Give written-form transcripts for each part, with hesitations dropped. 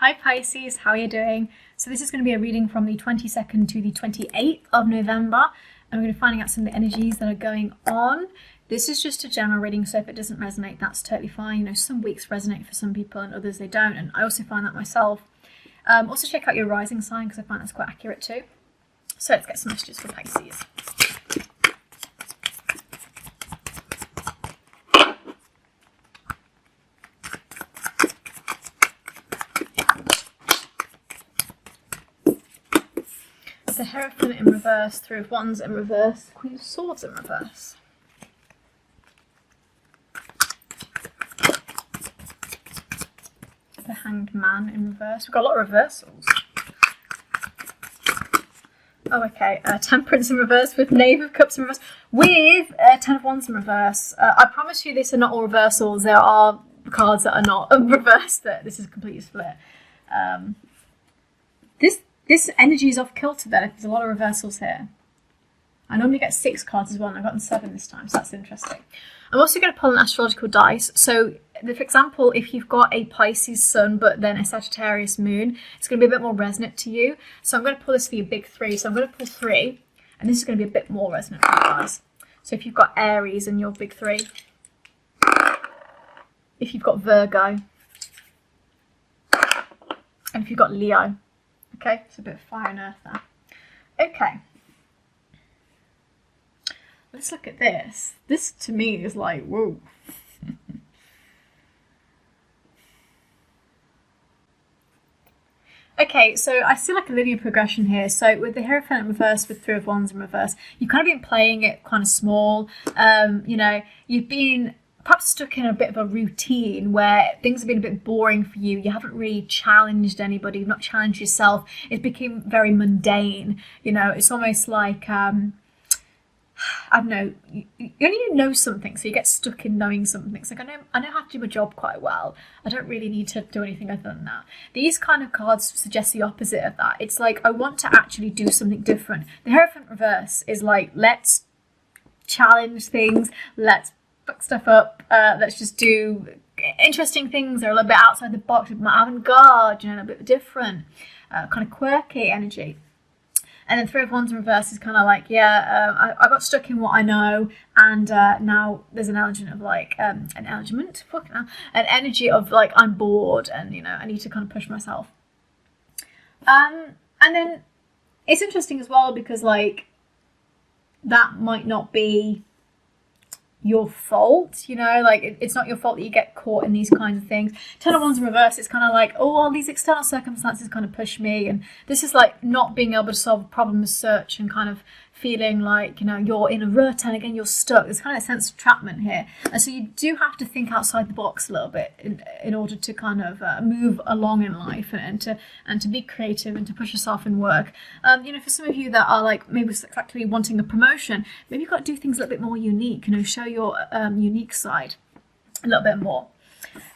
Hi Pisces, how are you doing? So this is going to be a reading from the 22nd to the 28th of November, and we're going to be finding out some of the energies that are going on. This is just a general reading, so if it doesn't resonate, that's totally fine. You know, some weeks resonate for some people and others they don't, and I also find that myself. Also check out your rising sign because I find that's quite accurate too. So let's get some messages for Pisces. The Hierophant in reverse, Three of Wands in reverse, Queen of Swords in reverse. The Hanged Man in reverse. We've got a lot of reversals. Oh, okay. Temperance in reverse with Knave of Cups in reverse with Ten of Wands in reverse. I promise you this are not all reversals. There are cards that are not reversed. This is completely split. This energy is off kilter there. There's a lot of reversals here. I normally get 6 cards as well, and I've gotten 7 this time, so that's interesting. I'm also going to pull an astrological dice. So, for example, if you've got a Pisces sun, but then a Sagittarius moon, it's going to be a bit more resonant to you. So I'm going to pull this for your big 3. So I'm going to pull 3, and this is going to be a bit more resonant for you guys. So if you've got Aries in your big 3, if you've got Virgo, and if you've got Leo. Okay, it's a bit of fire and earth there. Okay. Let's look at this. This to me is like, whoa. Okay, so I see like a linear progression here. So with the Hierophant in reverse, with Three of Wands in reverse, you've kind of been playing it kind of small. You know, you've been perhaps stuck in a bit of a routine where things have been a bit boring for you. You haven't really challenged anybody. You've not challenged yourself. It became very mundane. You know, it's almost like, I don't know, you only need to know something, so you get stuck in knowing something. It's like, I know how to do my job quite well. I don't really need to do anything other than that. These kind of cards suggest the opposite of that. It's like, I want to actually do something different. The Hierophant reverse is like, let's challenge things. Let's fuck stuff up. Let's just do interesting things that are a little bit outside the box, a bit more avant-garde, you know, a bit different, kind of quirky energy. And then Three of Wands in reverse is kind of like, yeah, I got stuck in what I know, and now there's an element of like, an energy of like, I'm bored, and you know, I need to kind of push myself. And then it's interesting as well because like, that might not be your fault, you know, like it's not your fault that you get caught in these kinds of things. Ten of Wands in reverse, it's kind of like, oh, well, these external circumstances kind of push me, and this is like not being able to solve a problem as such, and kind of feeling like, you know, you're in a rut and again you're stuck. There's kind of a sense of entrapment here, and so you do have to think outside the box a little bit in order to kind of move along in life and to be creative and to push yourself in work. You know, for some of you that are like maybe exactly wanting a promotion, maybe you've got to do things a little bit more unique, you know, show your unique side a little bit more.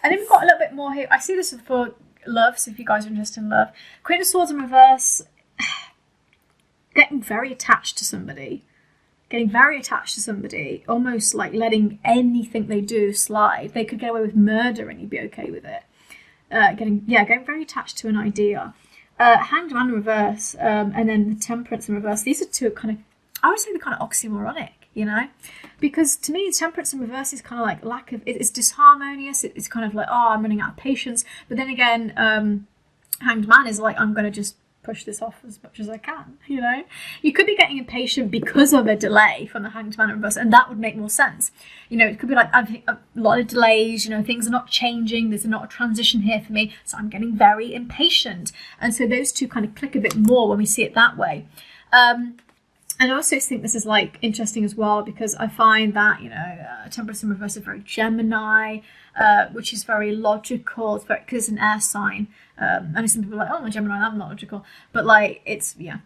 And then we've got a little bit more here. I see this for love, so if you guys are interested in love. Queen of Swords in reverse, getting very attached to somebody, almost like letting anything they do slide. They could get away with murder and you'd be okay with it. Getting very attached to an idea. Hanged Man in reverse, and then the Temperance in reverse. These are two kind of, I would say they're kind of oxymoronic, you know, because to me Temperance in reverse is kind of like lack of, it's disharmonious. It's kind of like, oh, I'm running out of patience. But then again, Hanged Man is like, I'm going to just push this off as much as I can, you know. You could be getting impatient because of a delay from the Hanged Man in reverse, and that would make more sense. You know, it could be like, I've a lot of delays, you know, things are not changing, there's not a transition here for me, so I'm getting very impatient. And so those two kind of click a bit more when we see it that way. And I also think this is like interesting as well because I find that, you know, Temperance in reverse is very Gemini, which is very logical. It's very, because it's an air sign. I know some people are like, oh, I'm a Gemini, I'm not logical. But like, it's, yeah.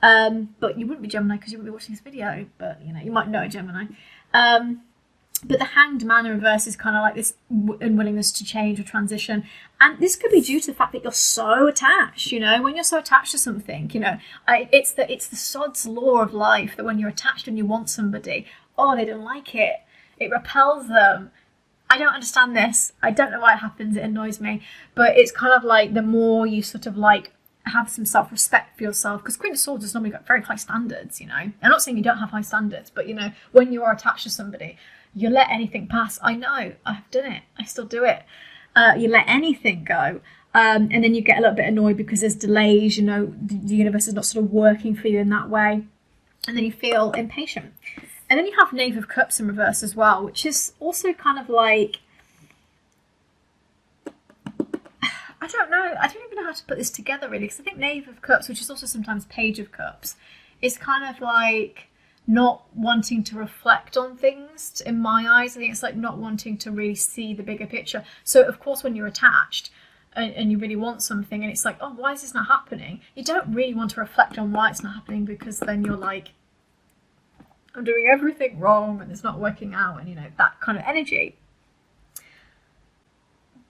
But you wouldn't be Gemini because you wouldn't be watching this video. But, you know, you might know a Gemini. But the Hanged Man in reverse is kind of like this unwillingness to change or transition. And this could be due to the fact that you're so attached, you know. When you're so attached to something, you know, it's the sod's law of life that when you're attached and you want somebody, oh, they don't like it. It repels them. I don't understand this. I don't know why it happens. It annoys me. But it's kind of like the more you sort of like have some self-respect for yourself, because Queen of Swords has normally got very high standards, you know. I'm not saying you don't have high standards, but, you know, when you are attached to somebody, you let anything pass. I know. I've done it. I still do it. You let anything go. And then you get a little bit annoyed because there's delays, you know, the universe is not sort of working for you in that way. And then you feel impatient. And then you have Knave of Cups in reverse as well, which is also kind of like, I don't know. I don't even know how to put this together really, because I think Knave of Cups, which is also sometimes Page of Cups, is kind of like not wanting to reflect on things in my eyes. I think it's like not wanting to really see the bigger picture. So of course, when you're attached and you really want something and it's like, oh, why is this not happening? You don't really want to reflect on why it's not happening, because then you're like, I'm doing everything wrong and it's not working out, and, you know, that kind of energy.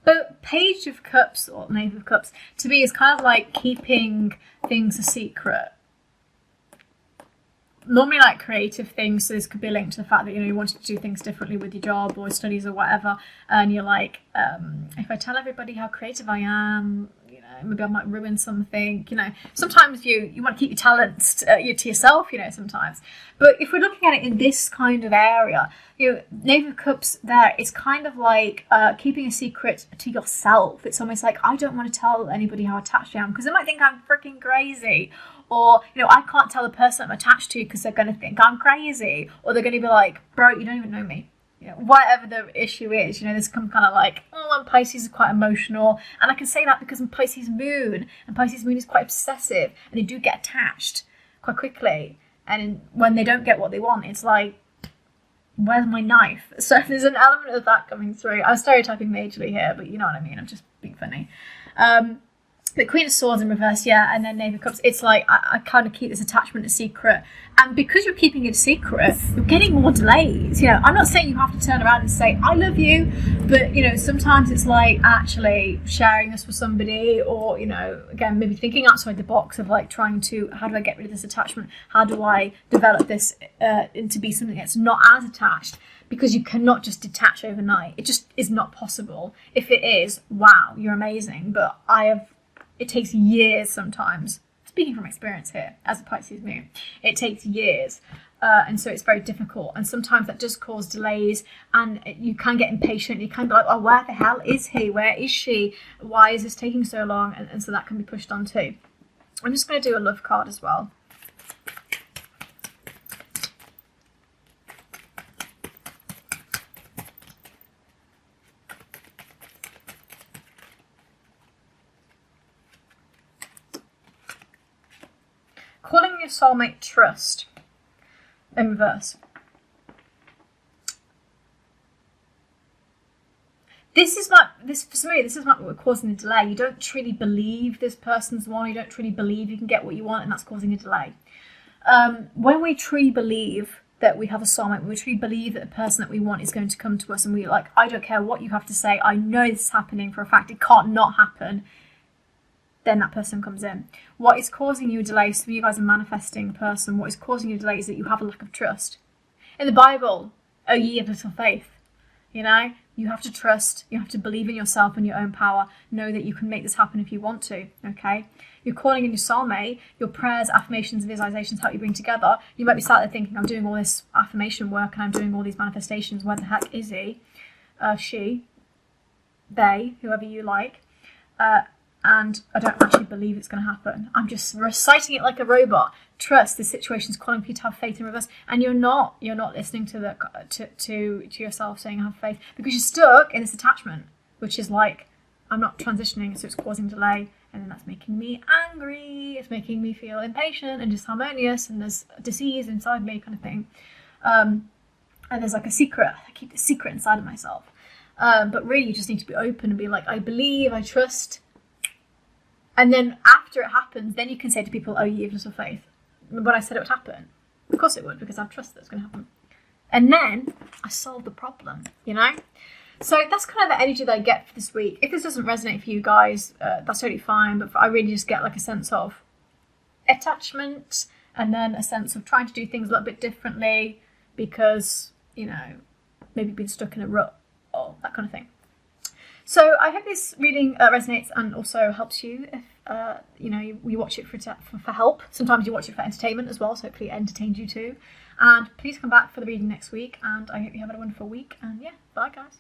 But Page of Cups or Knave of Cups to me is kind of like keeping things a secret. Normally like creative things, so this could be linked to the fact that, you know, you wanted to do things differently with your job or studies or whatever, and you're like, if I tell everybody how creative I am, you know, maybe I might ruin something, you know. Sometimes you want to keep your talents to yourself, you know, sometimes. But if we're looking at it in this kind of area, you know, Knave of Cups there is kind of like keeping a secret to yourself. It's almost like, I don't want to tell anybody how attached I am, because they might think I'm freaking crazy. Or, you know, I can't tell the person I'm attached to because they're going to think I'm crazy. Or they're going to be like, bro, you don't even know me. You know, whatever the issue is, you know, there's some kind of like, oh, and Pisces is quite emotional. And I can say that because I'm Pisces moon. And Pisces moon is quite obsessive. And they do get attached quite quickly. And when they don't get what they want, it's like, where's my knife? So there's an element of that coming through. I'm stereotyping majorly here, but you know what I mean. I'm just being funny. But Queen of Swords in reverse, yeah, and then Knave of Cups, it's like, I kind of keep this attachment a secret. And because you're keeping it a secret, you're getting more delays. You know, I'm not saying you have to turn around and say, I love you, but, you know, sometimes it's like actually sharing this with somebody, or, you know, again, maybe thinking outside the box of like trying to, how do I get rid of this attachment? How do I develop this into be something that's not as attached? Because you cannot just detach overnight. It just is not possible. If it is, wow, you're amazing. But it takes years sometimes. Speaking from experience here, as a Pisces moon, it takes years. And so it's very difficult. And sometimes that does cause delays, and you can get impatient. You can be like, oh, where the hell is he? Where is she? Why is this taking so long? And so that can be pushed on too. I'm just going to do a love card as well. Calling your soulmate trust in reverse. This is not what we're causing a delay. You don't truly believe this person's one. You don't truly believe you can get what you want, and that's causing a delay. When we truly believe that we have a soulmate, when we truly believe that the person that we want is going to come to us, and we're like, I don't care what you have to say, I know this is happening for a fact, it can't not happen, then that person comes in. What is causing you a delay, some of you guys are manifesting a person, what is causing you a delay is that you have a lack of trust. In the Bible, O ye of little faith, you know, you have to trust, you have to believe in yourself and your own power, know that you can make this happen if you want to, okay? You're calling in your soulmate, your prayers, affirmations, visualizations help you bring together. You might be sat there thinking, I'm doing all this affirmation work and I'm doing all these manifestations, where the heck is he? She, they, whoever you like, and I don't actually believe it's going to happen. I'm just reciting it like a robot. Trust, this situation's calling for you to have faith in reverse, and you're not listening to yourself saying have faith, because you're stuck in this attachment, which is like, I'm not transitioning, so it's causing delay, and then that's making me angry, it's making me feel impatient and disharmonious, and there's disease inside me, kind of thing. And there's like a secret, I keep the secret inside of myself. But really you just need to be open and be like, I believe, I trust. And then after it happens, then you can say to people, oh, you have little faith. When I said it would happen, of course it would, because I trust that it's going to happen. And then I solve the problem, you know? So that's kind of the energy that I get for this week. If this doesn't resonate for you guys, that's totally fine. But I really just get like a sense of attachment, and then a sense of trying to do things a little bit differently because, you know, maybe being stuck in a rut or that kind of thing. So I hope this reading resonates and also helps you if you watch it for help. Sometimes you watch it for entertainment as well, so hopefully it entertains you too. And please come back for the reading next week, and I hope you have a wonderful week. And yeah, bye guys.